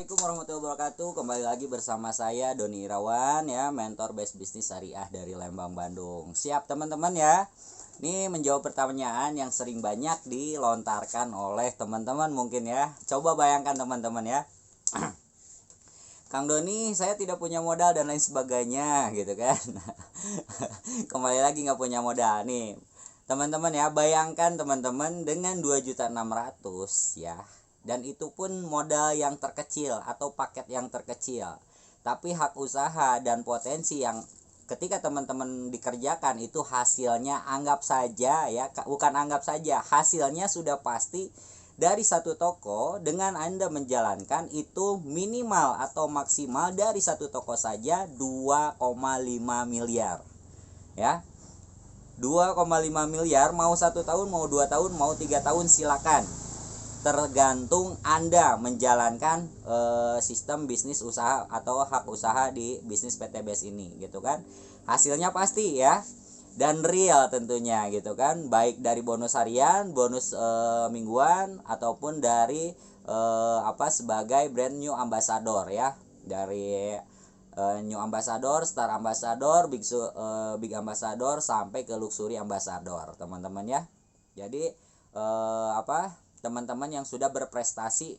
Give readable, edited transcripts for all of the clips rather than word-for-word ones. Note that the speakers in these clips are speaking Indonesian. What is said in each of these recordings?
Assalamualaikum warahmatullahi wabarakatuh. Kembali lagi bersama saya Doni Irawan ya, mentor base bisnis syariah dari Lembang, Bandung. Siap teman-teman ya. Ini menjawab pertanyaan yang sering banyak dilontarkan oleh teman-teman mungkin ya. Coba bayangkan teman-teman ya. Kang Doni, saya tidak punya modal dan lain sebagainya gitu kan. Kembali lagi nggak punya modal nih. Teman-teman ya, bayangkan teman-teman dengan 2.600.000 ya. Dan itu pun modal yang terkecil atau paket yang terkecil. Tapi hak usaha dan potensi yang ketika teman-teman dikerjakan itu hasilnya anggap saja ya, bukan anggap saja, hasilnya sudah pasti dari satu toko. Dengan Anda menjalankan itu minimal atau maksimal dari satu toko saja 2,5 miliar ya. 2,5 miliar mau 1 tahun, mau 2 tahun, mau 3 tahun silakan, tergantung Anda menjalankan sistem bisnis usaha atau hak usaha di bisnis PTBS ini gitu kan. Hasilnya pasti ya, dan real tentunya gitu kan, baik dari bonus harian, bonus mingguan, ataupun dari sebagai brand new ambassador ya, dari new ambassador, star ambassador, big ambassador sampai ke luxury ambassador teman-teman ya. Jadi teman-teman yang sudah berprestasi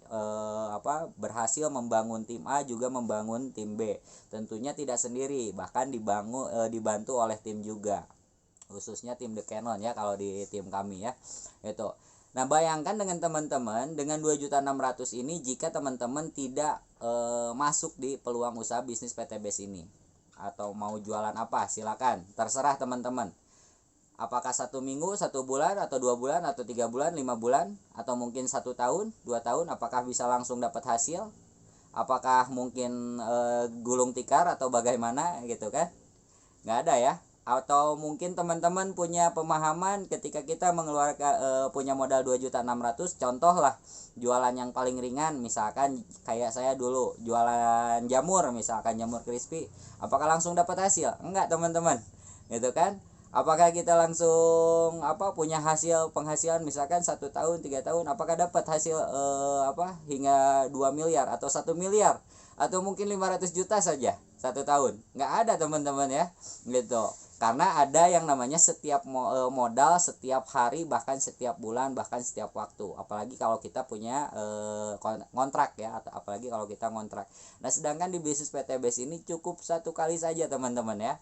berhasil membangun tim A juga membangun tim B, tentunya tidak sendiri, bahkan dibantu oleh tim juga, khususnya tim The Canon ya kalau di tim kami ya itu. Nah, bayangkan dengan teman-teman dengan 2.600.000 ini, jika teman-teman tidak masuk di peluang usaha bisnis PTBS ini, atau mau jualan apa silakan, terserah teman-teman. Apakah 1 minggu, 1 bulan, atau 2 bulan, atau 3 bulan, 5 bulan, atau mungkin 1 tahun, 2 tahun, apakah bisa langsung dapat hasil? Apakah mungkin gulung tikar atau bagaimana gitu kan? Nggak ada ya. Atau mungkin teman-teman punya pemahaman ketika kita mengeluarkan punya modal 2.600.000, contoh lah jualan yang paling ringan, misalkan kayak saya dulu jualan jamur, misalkan jamur crispy, apakah langsung dapat hasil? Enggak teman-teman gitu kan. Apakah kita langsung punya penghasilan misalkan 1 tahun, 3 tahun, apakah dapat hasil hingga 2 miliar atau 1 miliar atau mungkin 500 juta saja 1 tahun? Nggak ada teman-teman ya gitu. Karena ada yang namanya setiap modal, setiap hari, bahkan setiap bulan, bahkan setiap waktu. Apalagi kalau kita punya kontrak ya, atau apalagi kalau kita kontrak. Nah, sedangkan di bisnis PTBS ini cukup 1 kali saja teman-teman ya.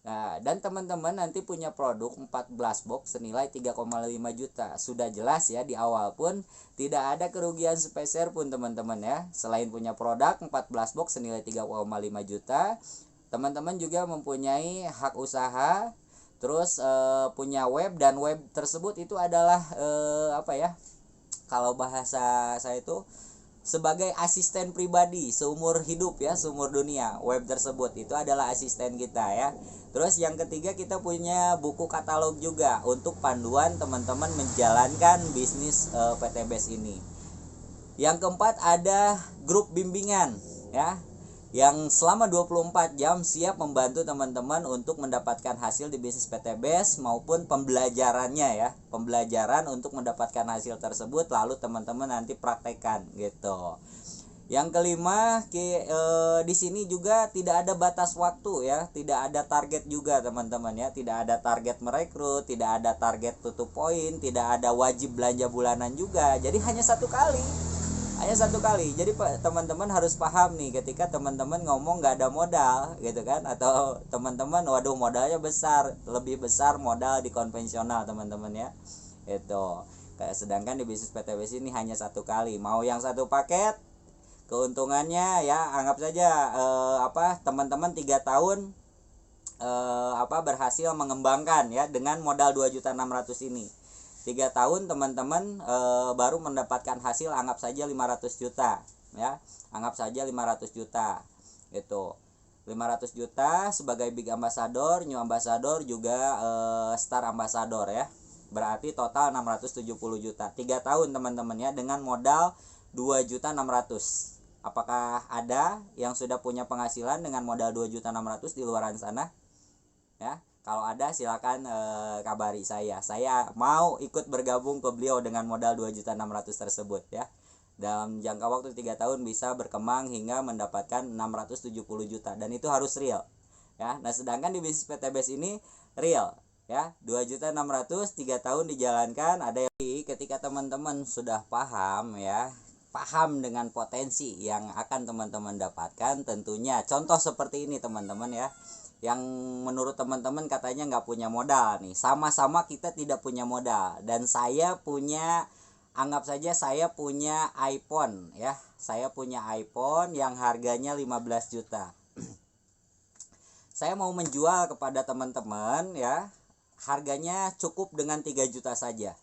Nah, dan teman-teman nanti punya produk 14 box senilai 3,5 juta. Sudah jelas ya, di awal pun tidak ada kerugian sepeser pun teman-teman ya. Selain punya produk 14 box senilai 3,5 juta, teman-teman juga mempunyai hak usaha, terus punya web, dan web tersebut itu adalah kalau bahasa saya itu sebagai asisten pribadi seumur hidup ya, seumur dunia. Web tersebut itu adalah asisten kita ya. Terus yang ketiga, kita punya buku katalog juga untuk panduan teman-teman menjalankan bisnis PTBS ini. Yang keempat, ada grup bimbingan ya, yang selama 24 jam siap membantu teman-teman untuk mendapatkan hasil di bisnis PTBS maupun pembelajarannya ya. Pembelajaran untuk mendapatkan hasil tersebut lalu teman-teman nanti praktekkan gitu. Yang kelima, di sini juga tidak ada batas waktu ya, tidak ada target juga teman-teman ya, tidak ada target merekrut, tidak ada target tutup poin, tidak ada wajib belanja bulanan juga. Jadi hanya 1 kali. Jadi teman-teman harus paham nih, ketika teman-teman ngomong nggak ada modal gitu kan, atau teman-teman waduh modalnya besar, lebih besar modal di konvensional teman-teman ya itu. Sedangkan di bisnis PTBS ini hanya 1 kali. Mau yang satu paket, keuntungannya ya anggap saja teman-teman 3 tahun berhasil mengembangkan ya dengan modal 2.600.000 ini. 3 tahun teman-teman baru mendapatkan hasil, anggap saja 500 juta ya, anggap saja 500 juta itu. 500 juta sebagai big ambassador, new ambassador, juga star ambassador ya. Berarti total 670 juta. 3 tahun teman-teman ya, dengan modal 2.600.000. Apakah ada yang sudah punya penghasilan dengan modal 2.600.000 di luar sana? Ya, kalau ada silakan kabari saya. Saya mau ikut bergabung ke beliau dengan modal 2.600.000 tersebut ya. dalam jangka waktu 3 tahun bisa berkembang hingga mendapatkan 670 juta, dan itu harus real ya. Nah sedangkan di bisnis PTBS ini real ya, 2.600.000, 3 tahun dijalankan. Ada yang ketika teman-teman sudah paham ya, paham dengan potensi yang akan teman-teman dapatkan, tentunya contoh seperti ini teman-teman ya, yang menurut teman-teman katanya nggak punya modal nih, sama-sama kita tidak punya modal, dan saya punya, anggap saja saya punya iPhone ya, saya punya iPhone yang harganya 15 juta. Saya mau menjual kepada teman-teman ya, harganya cukup dengan 3 juta saja.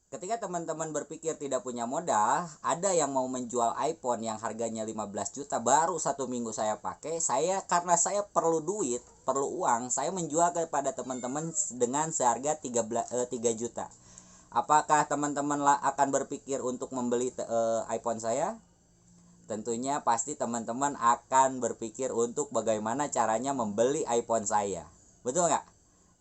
Ketika teman-teman berpikir tidak punya modal, ada yang mau menjual iPhone yang harganya 15 juta, baru 1 minggu saya pakai, saya karena saya perlu duit, perlu uang, saya menjual kepada teman-teman dengan seharga 3 juta. Apakah teman-teman akan berpikir untuk membeli iPhone saya? Tentunya pasti teman-teman akan berpikir untuk bagaimana caranya membeli iPhone saya. Betul nggak?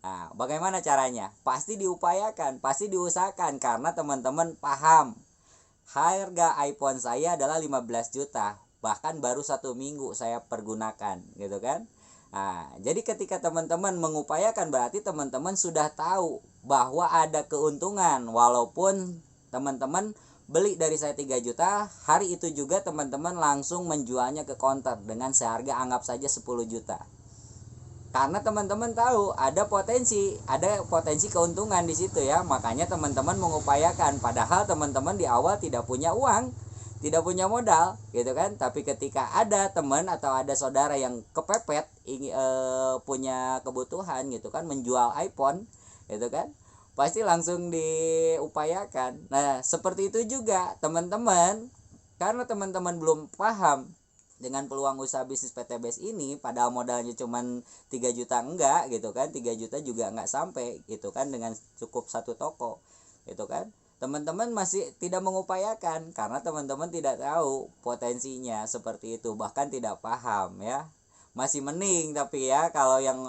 Nah, bagaimana caranya? Pasti diupayakan, pasti diusahakan, karena teman-teman paham harga iPhone saya adalah 15 juta. Bahkan baru 1 minggu saya pergunakan, gitu kan? Nah, jadi ketika teman-teman mengupayakan, berarti teman-teman sudah tahu bahwa ada keuntungan. Walaupun teman-teman beli dari saya 3 juta, hari itu juga teman-teman langsung menjualnya ke counter dengan seharga anggap saja 10 juta. Karena teman-teman tahu ada potensi keuntungan di situ ya. Makanya teman-teman mengupayakan, padahal teman-teman di awal tidak punya uang, tidak punya modal, gitu kan. Tapi ketika ada teman atau ada saudara yang kepepet punya kebutuhan gitu kan, menjual iPhone gitu kan, pasti langsung diupayakan. Nah, seperti itu juga teman-teman, karena teman-teman belum paham dengan peluang usaha bisnis PTBS ini, padahal modalnya cuman 3 juta enggak gitu kan, 3 juta juga enggak sampai gitu kan, dengan cukup 1 toko gitu kan. Teman-teman masih tidak mengupayakan karena teman-teman tidak tahu potensinya seperti itu, bahkan tidak paham ya. Masih mending tapi ya kalau yang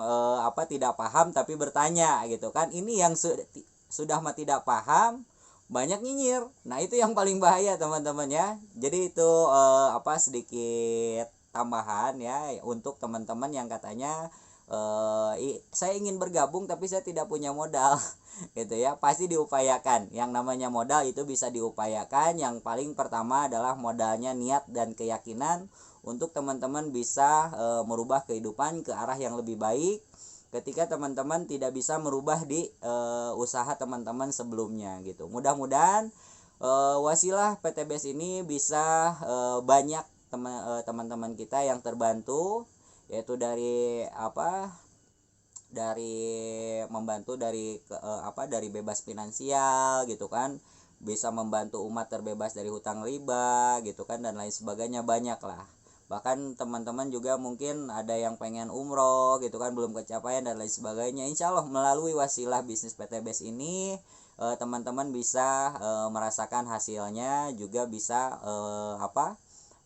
tidak paham tapi bertanya gitu kan. Ini yang sudah tidak paham banyak nyinyir. Nah, itu yang paling bahaya teman-teman ya. Jadi itu sedikit tambahan ya untuk teman-teman yang katanya saya ingin bergabung tapi saya tidak punya modal gitu ya. Pasti diupayakan. Yang namanya modal itu bisa diupayakan. Yang paling pertama adalah modalnya niat dan keyakinan untuk teman-teman bisa merubah kehidupan ke arah yang lebih baik ketika teman-teman tidak bisa merubah di usaha teman-teman sebelumnya gitu. Mudah-mudahan wasilah PTBS ini bisa banyak teman-teman kita yang terbantu, yaitu dari membantu dari dari bebas finansial gitu kan, bisa membantu umat terbebas dari hutang riba gitu kan, dan lain sebagainya, banyak lah. Bahkan teman-teman juga mungkin ada yang pengen umroh gitu kan, belum kecapaian dan lain sebagainya. Insya Allah melalui wasilah bisnis PTBS ini teman-teman bisa merasakan hasilnya, juga bisa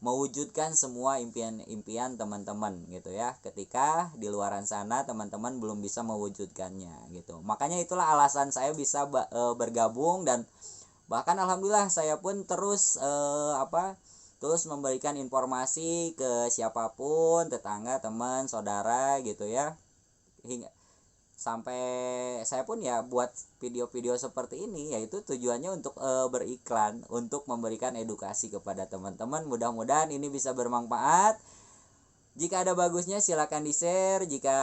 mewujudkan semua impian-impian teman-teman gitu ya, ketika di luaran sana teman-teman belum bisa mewujudkannya gitu. Makanya itulah alasan saya bisa bergabung, dan bahkan alhamdulillah saya pun terus terus memberikan informasi ke siapapun, tetangga, teman, saudara gitu ya, hingga sampai saya pun ya buat video-video seperti ini, yaitu tujuannya untuk beriklan, untuk memberikan edukasi kepada teman-teman. Mudah-mudahan ini bisa bermanfaat. Jika ada bagusnya silakan di-share, jika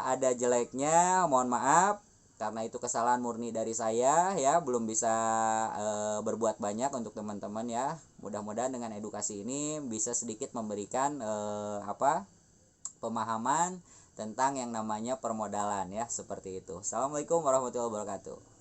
ada jeleknya mohon maaf, karena itu kesalahan murni dari saya ya, belum bisa berbuat banyak untuk teman-teman ya. Mudah-mudahan dengan edukasi ini bisa sedikit memberikan pemahaman tentang yang namanya permodalan ya, seperti itu. Assalamualaikum warahmatullahi wabarakatuh.